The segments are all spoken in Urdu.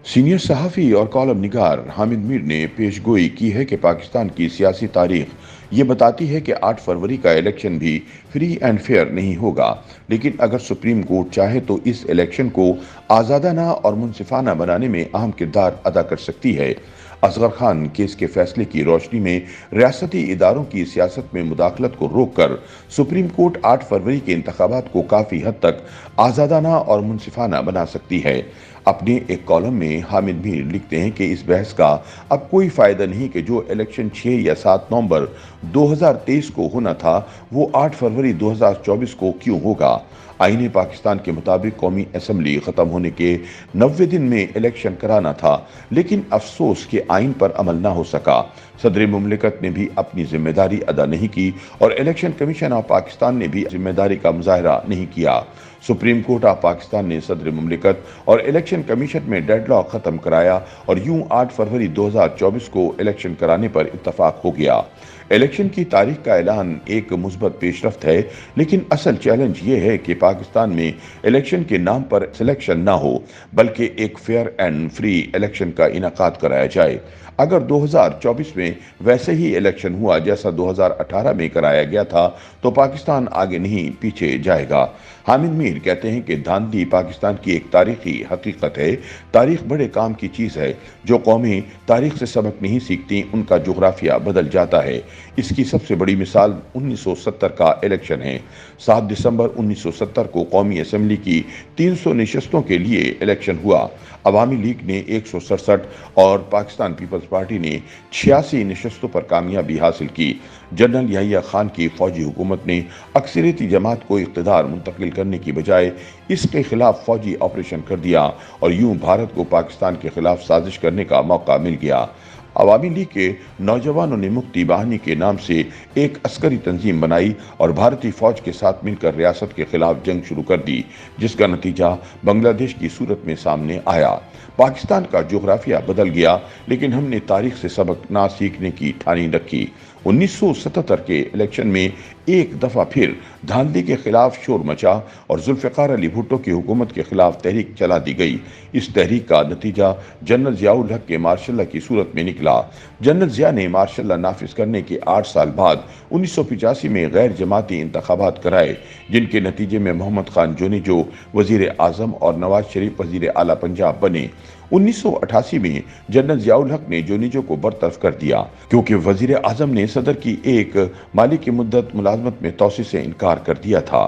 سینئر صحافی اور کالم نگار حامد میر نے پیش گوئی کی ہے کہ پاکستان کی سیاسی تاریخ یہ بتاتی ہے کہ 8 فروری کا الیکشن بھی فری اینڈ فیئر نہیں ہوگا، لیکن اگر سپریم کورٹ چاہے تو اس الیکشن کو آزادانہ اور منصفانہ بنانے میں اہم کردار ادا کر سکتی ہے۔ اصغر خان کیس کے فیصلے کی روشنی میں ریاستی اداروں کی سیاست میں مداخلت کو روک کر سپریم کورٹ 8 فروری کے انتخابات کو کافی حد تک آزادانہ اور منصفانہ بنا سکتی ہے۔ اپنے ایک کالم میں حامد میر لکھتے ہیں کہ اس بحث کا اب کوئی فائدہ نہیں کہ جو الیکشن 6 یا 7 نومبر 2023 کو ہونا تھا وہ 8 فروری 2024 کو کیوں ہوگا۔ آئین پاکستان کے مطابق قومی اسمبلی ختم ہونے کے 90 دن میں الیکشن کرانا تھا، لیکن افسوس کہ آئین پر عمل نہ ہو سکا۔ صدر مملکت نے بھی اپنی ذمہ داری ادا نہیں کی اور الیکشن کمیشن آف پاکستان نے بھی ذمہ داری کا مظاہرہ نہیں کیا۔ سپریم کورٹ آف پاکستان نے صدر مملکت اور الیکشن کمیشن میں ڈیڈ لاک ختم کرایا اور یوں 8 فروری 2024 کو الیکشن کرانے پر اتفاق ہو گیا۔ الیکشن کی تاریخ کا اعلان ایک مثبت پیش رفت ہے، لیکن اصل چیلنج یہ ہے کہ پاکستان میں الیکشن کے نام پر سلیکشن نہ ہو، بلکہ ایک فیئر اینڈ فری الیکشن کا انعقاد کرایا جائے۔ اگر 2024 میں ویسے ہی الیکشن ہوا جیسا 2018 میں کرایا گیا تھا تو پاکستان آگے نہیں پیچھے جائے گا۔ حامد میر کہتے ہیں کہ دھاندلی پاکستان کی ایک تاریخی حقیقت ہے۔ تاریخ بڑے کام کی چیز ہے۔ جو قومیں تاریخ سے سبق نہیں سیکھتی ان کا جغرافیہ بدل جاتا ہے۔ اس کی سب سے بڑی مثال 1970 کا الیکشن ہے۔ 7 دسمبر 1970 کو قومی اسمبلی کی 300 نشستوں کے لیے الیکشن ہوا۔ عوامی لیگ نے 167 اور پاکستان پیپلز پارٹی نے 86 نشستوں پر کامیابی حاصل کی۔ جنرل یحییٰ خان کی فوجی حکومت نے اکثریتی جماعت کو اقتدار منتقل کرنے کی بجائے اس کے خلاف فوجی آپریشن کر دیا اور یوں بھارت کو پاکستان کے خلاف سازش کرنے کا موقع مل گیا۔ عوامی لیگ کے نوجوانوں نے مکتی باہنی کے نام سے ایک عسکری تنظیم بنائی اور بھارتی فوج کے ساتھ مل کر ریاست کے خلاف جنگ شروع کر دی، جس کا نتیجہ بنگلہ دیش کی صورت میں سامنے آیا۔ پاکستان کا جغرافیہ بدل گیا، لیکن ہم نے تاریخ سے سبق نہ سیکھنے کی ٹھانی رکھی۔ 1977 کے الیکشن میں ایک دفعہ پھر دھاندلی کے خلاف شور مچا اور ذوالفقار علی بھٹو کی حکومت کے خلاف تحریک چلا دی گئی۔ اس تحریک کا نتیجہ جنرل ضیاء الحق کے مارشل لا کی صورت میں نکلا۔ جنرل ضیاء نے مارشل لا نافذ کرنے کے 8 سال بعد 1985 میں غیر جماعتی انتخابات کرائے، جن کے نتیجے میں محمد خان جونیجو وزیر اعظم اور نواز شریف وزیر اعلیٰ پنجاب بنے۔ 1988 میں جنرل ضیاء الحق نے جونیجو کو برطرف کر دیا کیونکہ وزیر اعظم نے صدر کی ایک مالی کی مدت ملازمت میں توسیع سے انکار کر دیا تھا۔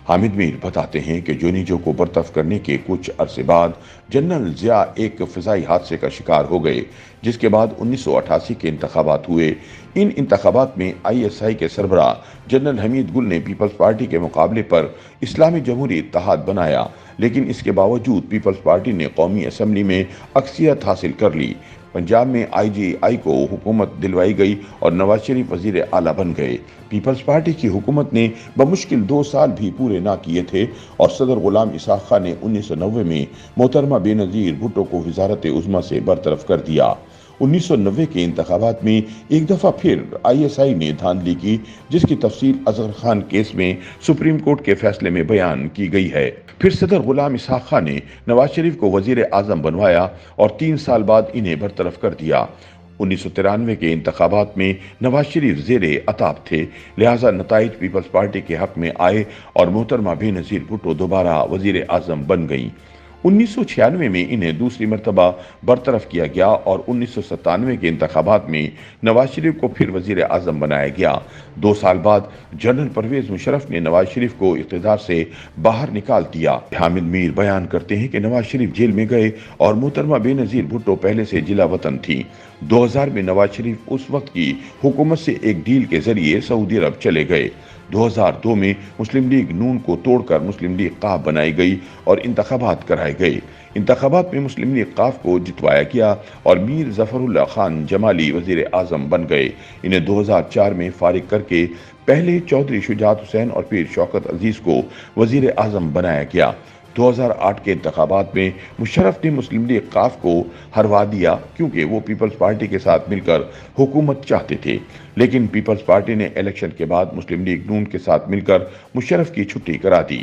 حامد میر بتاتے ہیں کہ جونیجو کو برطرف کرنے کے کچھ عرصے بعد جنرل ضیاء ایک فضائی حادثے کا شکار ہو گئے، جس کے بعد 1988 کے انتخابات ہوئے۔ ان انتخابات میں آئی ایس آئی کے سربراہ جنرل حمید گل نے پیپلز پارٹی کے مقابلے پر اسلامی جمہوری اتحاد بنایا، لیکن اس کے باوجود پیپلز پارٹی نے قومی اسمبلی میں اکثریت حاصل کر لی۔ پنجاب میں آئی جی آئی کو حکومت دلوائی گئی اور نواز شریف وزیر اعلیٰ بن گئے۔ پیپلز پارٹی کی حکومت نے بمشکل 2 سال بھی پورے نہ کیے تھے اور صدر غلام اسحاق خان نے 1990 میں محترمہ بے نظیر بھٹو کو وزارت عظمیٰ سے برطرف کر دیا۔ 1990 کے انتخابات میں ایک دفعہ پھر آئی ایس آئی نے دھاندلی کی، جس کی تفصیل اصغر خان کیس میں سپریم کورٹ کے فیصلے میں بیان کی گئی ہے۔ پھر صدر غلام اسحاق خان نے نواز شریف کو وزیر اعظم بنوایا اور 3 سال بعد انہیں برطرف کر دیا۔ 1993 کے انتخابات میں نواز شریف زیر عتاب تھے، لہٰذا نتائج پیپلز پارٹی کے حق میں آئے اور محترمہ بے نظیر بھٹو دوبارہ وزیر اعظم بن گئیں۔ 1996 میں انہیں دوسری مرتبہ برطرف کیا گیا اور 1997 کے انتخابات میں نواز شریف کو پھر وزیر اعظم بنایا گیا۔ 2 سال بعد جنرل پرویز مشرف نے نواز شریف کو اقتدار سے باہر نکال دیا۔ حامد میر بیان کرتے ہیں کہ نواز شریف جیل میں گئے اور محترمہ بے نظیر بھٹو پہلے سے جلا وطن تھیں۔ 2000 میں نواز شریف اس وقت کی حکومت سے ایک ڈیل کے ذریعے سعودی عرب چلے گئے۔ 2002 میں مسلم لیگ نون کو توڑ کر مسلم لیگ قاف بنائی گئی اور انتخابات کرائے گئے۔ انتخابات میں مسلم لیگ قاف کو جتوایا گیا اور میر ظفر اللہ خان جمالی وزیر اعظم بن گئے۔ انہیں 2004 میں فارغ کر کے پہلے چودھری شجاعت حسین اور پھر شوکت عزیز کو وزیر اعظم بنایا گیا۔ 2008 کے انتخابات میں مشرف نے مسلم لیگ قاف کو ہروا دیا کیونکہ وہ پیپلز پارٹی کے ساتھ مل کر حکومت چاہتے تھے، لیکن پیپلز پارٹی نے الیکشن کے بعد مسلم لیگ نون کے ساتھ مل کر مشرف کی چھٹی کرا دی۔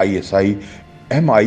ISI, MI